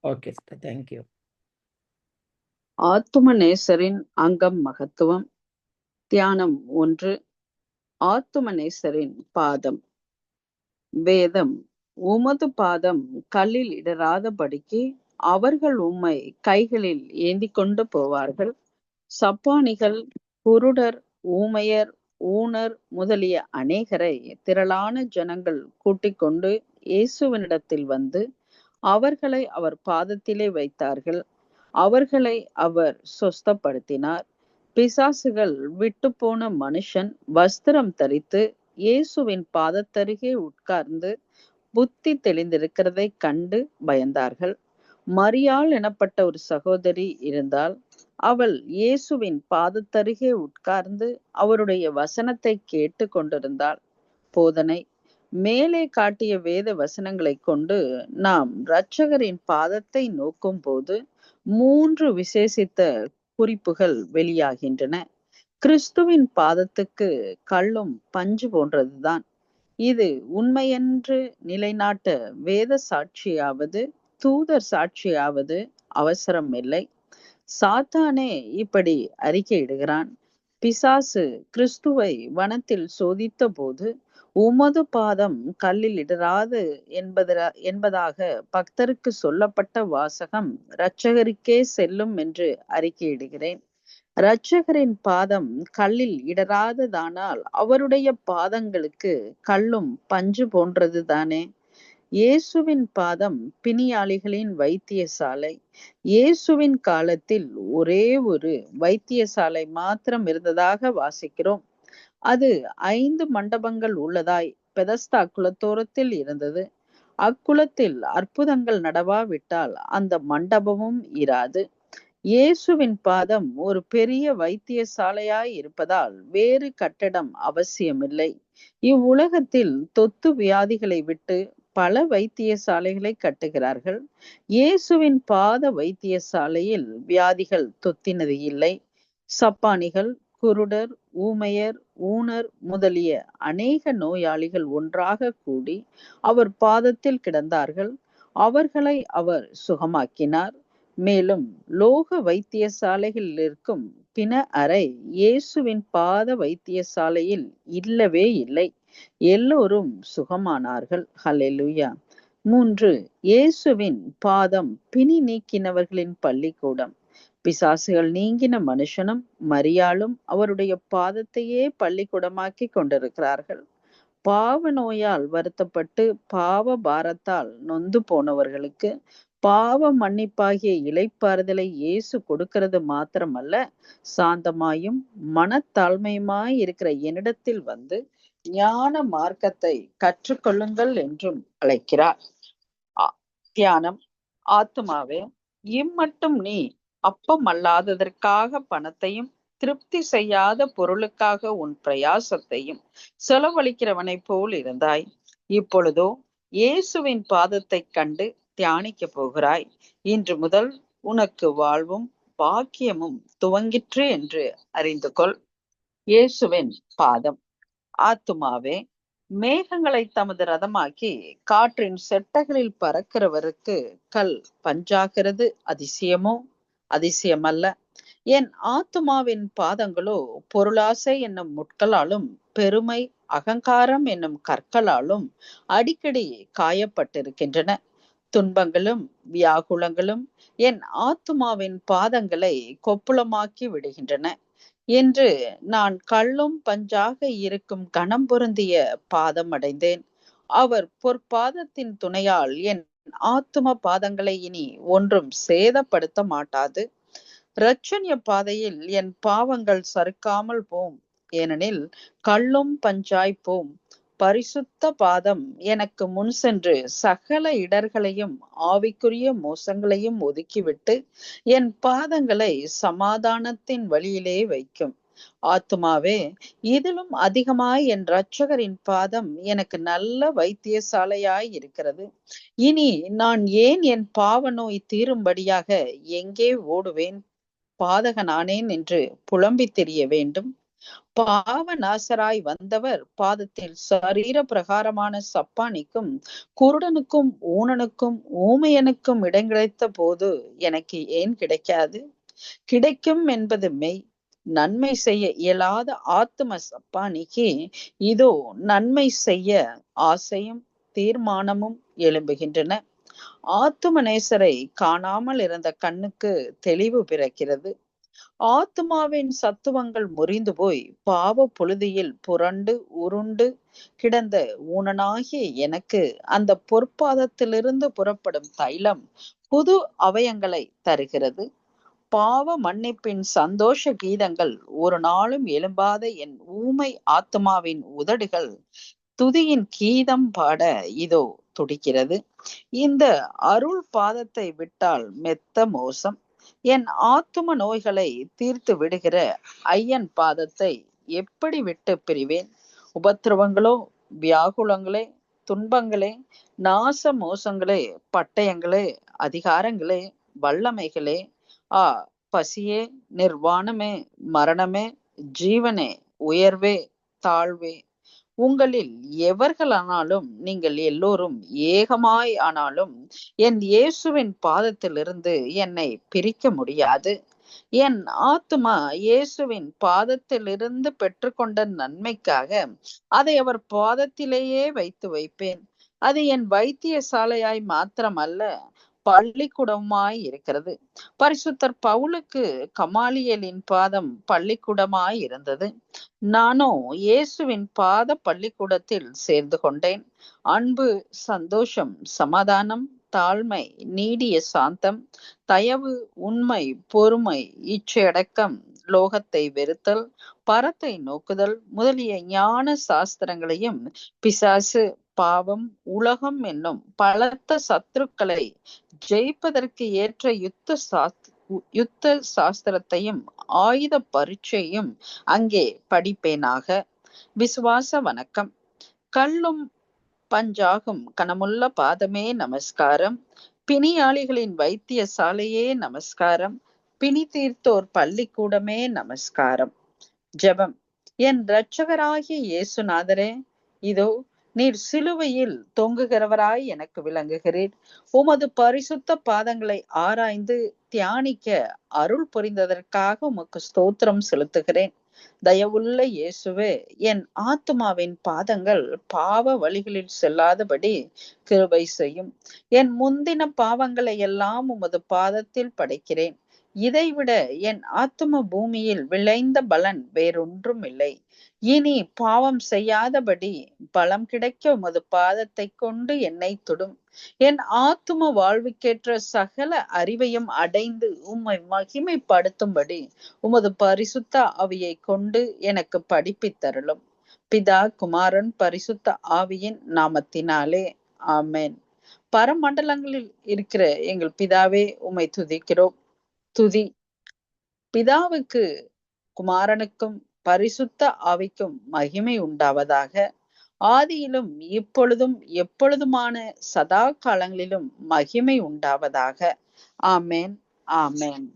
Okay sister, thank you. ஆத்தும நேசரின் அங்கம் மகத்துவம். தியானம் 1. ஆத்தும நேசரின் பாதம். வேதம். உமது பாதம் கல்லில் இடராதபடிக்கு அவர்கள் உம்மை கைகளில் ஏந்திக் கொண்டு போவார்கள். சப்பானிகள், குருடர், ஊமையர், ஊனர் முதலிய அநேகரை திரளான ஜனங்கள் கூட்டிக் கொண்டு இயேசுவினிடத்தில் வந்து அவர்களை அவர் பாதத்திலே வைத்தார்கள். அவர்களை அவர் சொஸ்தப்படுத்தினார். பிசாசுகள் விட்டுப்போன மனுஷன் வஸ்திரம் தரித்து இயேசுவின் பாதத்தருகே உட்கார்ந்து புத்தி தெளிந்திருக்கிறதைக் கண்டு பயந்தார்கள். மரியாள் எனப்பட்ட ஒரு சகோதரி இருந்தால், அவள் இயேசுவின் பாதத்தருகே உட்கார்ந்து அவருடைய வசனத்தை கேட்டு கொண்டிருந்தாள். போதனை. மேலே காட்டிய வேத வசனங்களைக் கொண்டு நாம் இரட்சகரின் பாதத்தை நோக்கும் போது 3 விசேஷித்த குறிப்புகள் வெளியாகின்றன. கிறிஸ்துவின் பாதத்துக்கு கல்லும் பஞ்சு போன்றதுதான். இது உண்மையென்று நிலைநாட்ட வேத சாட்சியாவது தூதர் சாட்சியாவது அவசரம் இல்லை. சாத்தானே இப்படி அறிக்கையிடுகிறான். பிசாசு கிறிஸ்துவை வனத்தில் சோதித்த போது உமது பாதம் கல்லில் இடராது என்பதாக பக்தருக்கு சொல்லப்பட்ட வாசகம் இரட்சகருக்கே செல்லும் என்று அறிக்கையிடுகிறேன். இரட்சகரின் பாதம் கல்லில் இடராததானால் அவருடைய பாதங்களுக்கு கல்லும் பஞ்சு போன்றது தானே. இயேசுவின் பாதம் பிணியாளிகளின் வைத்தியசாலை. இயேசுவின் காலத்தில் ஒரே ஒரு வைத்தியசாலை மாத்திரம் இருந்ததாக வாசிக்கிறோம். அது 5 மண்டபங்கள் உள்ளதாய் பெதஸ்தா குளத்தோரத்தில் இருந்தது. அக்குளத்தில் அற்புதங்கள் நடவாவிட்டால் அந்த மண்டபமும் இராது. இயேசுவின் பாதம் ஒரு பெரிய வைத்தியசாலையாய் இருப்பதால் வேறு கட்டடம் அவசியமில்லை. இவ்வுலகத்தில் தொத்து வியாதிகளை விட்டு பல வைத்தியசாலைகளை கட்டுகிறார்கள். இயேசுவின் பாத வைத்தியசாலையில் வியாதிகள் தொத்தினது இல்லை. சப்பானிகள், குருடர், ஊமையர், ஊனர் முதலிய அநேக நோயாளிகள் ஒன்றாக கூடி அவர் பாதத்தில் கிடந்தார்கள். அவர்களை அவர் சுகமாக்கினார். மேலும் லோக வைத்தியசாலைகளில் இருக்கும் பிண அறை இயேசுவின் பாத வைத்தியசாலையில் இல்லவே இல்லை. எல்லோரும் சுகமானார்கள். ஹல்லேலூயா. 3. இயேசுவின் பாதம் பிணி நீக்கினவர்களின் பள்ளிக்கூடம். பிசாசுகள் நீங்கின மனுஷனும் மரியாளும் அவருடைய பாதத்தையே பள்ளிக்கூடமாக்கி கொண்டிருக்கிறார்கள். பாவ நோயால் வருத்தப்பட்டு பாவ பாரத்தால் நொந்து போனவர்களுக்கு பாவ மன்னிப்பாகிய இளைப்பாறுதலை இயேசு கொடுக்கிறது மாத்திரமல்ல, சாந்தமாயும் மனத்தாழ்மையுமாய் இருக்கிற என்னிடத்தில் வந்து ஞான மார்க்கத்தை கற்றுக்கொள்ளுங்கள் என்றும் அழைக்கிறார். தியானம். ஆத்துமாவே, இம்மட்டும் நீ அப்பம் அல்லாததற்காக பணத்தையும் திருப்தி செய்யாத பொருளுக்காக உன் பிரயாசத்தையும் செலவழிக்கிறவனை போல் இருந்தாய். இப்பொழுதோ இயேசுவின் பாதத்தை கண்டு தியானிக்க போகிறாய். இன்று முதல் உனக்கு வாழ்வும் பாக்கியமும் துவங்கிற்று என்று அறிந்து கொள். இயேசுவின் பாதம். ஆத்துமாவே, மேகங்களை தமது ரதமாக்கி காற்றின் செட்டைகளில் பறக்கிறவருக்கு கல் பஞ்சாகிறது அதிசயமோ? அதிசயமல்ல. என் ஆத்துமாவின் பாதங்களோ பொருளாசை என்னும் முட்களாலும் பெருமை அகங்காரம் என்னும் கற்களாலும் அடிக்கடி காயப்பட்டிருக்கின்றன. துன்பங்களும் வியாகுலங்களும் என் ஆத்துமாவின் பாதங்களை கொப்புளமாக்கி விடுகின்றன என்று நான் கள்ளும் பஞ்சாக இருக்கும் கணம் பொருந்திய பாதம் அடைந்தேன். அவர் பொற்பாதத்தின் துணையால் என் ஆத்தும பாதங்களை இனி ஒன்றும் சேதப்படுத்த மாட்டாது. இரட்சணிய பாதையில் என் பாவங்கள் சறுக்காமல் போம், ஏனெனில் கள்ளும் பஞ்சாய் போம். பரிசுத்த பாதம் எனக்கு முன் சென்று சகல இடர்களையும் ஆவிக்குரிய மோசங்களையும் ஒதுக்கிவிட்டு என் பாதங்களை சமாதானத்தின் வழியிலே வைக்கும். ஆத்துமாவே, இதிலும் அதிகமாய் என் இரட்சகரின் பாதம் எனக்கு நல்ல வைத்தியசாலையாய் இருக்கிறது. இனி நான் ஏன் என் பாவ நோய் தீரும்படியாக எங்கே ஓடுவேன்? பாதகனானேன் என்று புலம்பி தெரிய வேண்டும். பாவநாசராய் வந்தவர் பாதத்தில் சரீர பிரகாரமான சப்பானிக்கும் குருடனுக்கும் ஊனனுக்கும் ஊமையனுக்கும் இடம் கிடைத்த போது எனக்கு ஏன் கிடைக்காது? கிடைக்கும் என்பது மெய். நன்மை செய்ய இயலாத ஆத்தும சப்பானிக்கு இதோ நன்மை செய்ய ஆசையும் தீர்மானமும் எழும்புகின்றன. ஆத்தும நேசரை காணாமல் இருந்த கண்ணுக்கு தெளிவு பிறக்கிறது. ஆத்மாவின் சத்துவங்கள் முறிந்து போய் பாவ புழுதியில் புரண்டு உருண்டு கிடந்த ஊனனாகிய எனக்கு அந்த பொற்பாதத்திலிருந்து புறப்படும் தைலம் புது அவயங்களை தருகிறது. பாவ மன்னிப்பின் சந்தோஷ கீதங்கள் ஒரு நாளும் எழும்பாத என் ஊமை ஆத்மாவின் உதடுகள் துதியின் கீதம் பாட இதோ துடிக்கிறது. இந்த அருள் பாதத்தை விட்டால் மெத்த மோசம். என் ஆத்தும நோய்களை தீர்த்து விடுகிற ஐயன் பாதத்தை எப்படி விட்டு பிரிவேன்? உபத்திரவங்களோ, வியாகுலங்களே, துன்பங்களே, நாச மோசங்களே, பட்டயங்களே, அதிகாரங்களே, வல்லமைகளே, பசியே, நிர்வாணமே, மரணமே, ஜீவனே, உயர்வே, தாழ்வே, உங்களில் எவர்களானாலும் நீங்கள் எல்லோரும் ஏகமாய் ஆனாலும் என் இயேசுவின் பாதத்திலிருந்து என்னை பிரிக்க முடியாது. என் ஆத்துமா இயேசுவின் பாதத்திலிருந்து பெற்றுக்கொண்ட நன்மைக்காக அதை அவர் பாதத்திலேயே வைப்பேன். அது என் வைத்தியசாலையாய் மாத்திரமல்ல, பள்ளிக்கூடமாய் இருக்கிறது. பரிசுத்தர் பவுலுக்கு கமாலியலின் பாதம் பள்ளிக்கூடமாய் இருந்தது. நானோ இயேசுவின் பாத பள்ளிக்கூடத்தில் சேர்ந்து கொண்டேன். அன்பு, சந்தோஷம், சமாதானம், தாழ்மை, நீடிய சாந்தம், தயவு, உண்மை, பொறுமை, இச்சையடக்கம், லோகத்தை வெறுத்தல், பரத்தை நோக்குதல் முதலிய ஞான சாஸ்திரங்களையும் பிசாசு, பாவம், உலகம் என்னும் பலத்த சத்துருக்களை ஜெயிப்பதற்கு ஏற்ற யுத்த சாஸ்திரத்தையும் ஆயுத பரீட்சையும் அங்கே படிப்பேனாக. விசுவாச வணக்கம். கல்லும் பஞ்சாகும் கனமுள்ள பாதமே நமஸ்காரம். பிணியாளிகளின் வைத்தியசாலையே நமஸ்காரம். பிணி தீர்த்தோர் பள்ளிக்கூடமே நமஸ்காரம். ஜெபம். என் இரட்சகராகிய இயேசுநாதரே, இதோ நீர் சிலுவையில் தொங்குகிறவராய் எனக்கு விளங்குகிறீர். உமது பரிசுத்த பாதங்களை ஆராய்ந்து தியானிக்க அருள் புரிந்ததற்காக உமக்கு ஸ்தோத்திரம் செலுத்துகிறேன். தயவுள்ள இயேசுவே, என் ஆத்துமாவின் பாதங்கள் பாவ வழிகளில் செல்லாதபடி கிருபை செய்யும். என் முந்தின பாவங்களை எல்லாம் உமது பாதத்தில் படைக்கிறேன். இதைவிட என் ஆத்தும பூமியில் விளைந்த பலன் வேறொன்றும் இல்லை. இனி பாவம் செய்யாதபடி பலம் கிடைக்க உமது பாதத்தை கொண்டு என்னை தொடும். என் ஆத்தும வாழ்வுக்கேற்ற சகல அறிவையும் அடைந்து உம்மை மகிமைப்படுத்தும்படி உமது பரிசுத்த ஆவியை கொண்டு எனக்கு படிப்பித்தருளும். பிதா, குமாரன், பரிசுத்த ஆவியின் நாமத்தினாலே ஆமென். பரமண்டலங்களில் இருக்கிற எங்கள் பிதாவே, உம்மை துதிக்கிறோம். துதி. பிதாவுக்கு, குமாரனுக்கும் பரிசுத்த ஆவிக்கும் மகிமை உண்டாவதாக. ஆதியிலும் இப்பொழுதும் எப்பொழுதுமான சதா காலங்களிலும் மகிமை உண்டாவதாக. ஆமென், ஆமென்.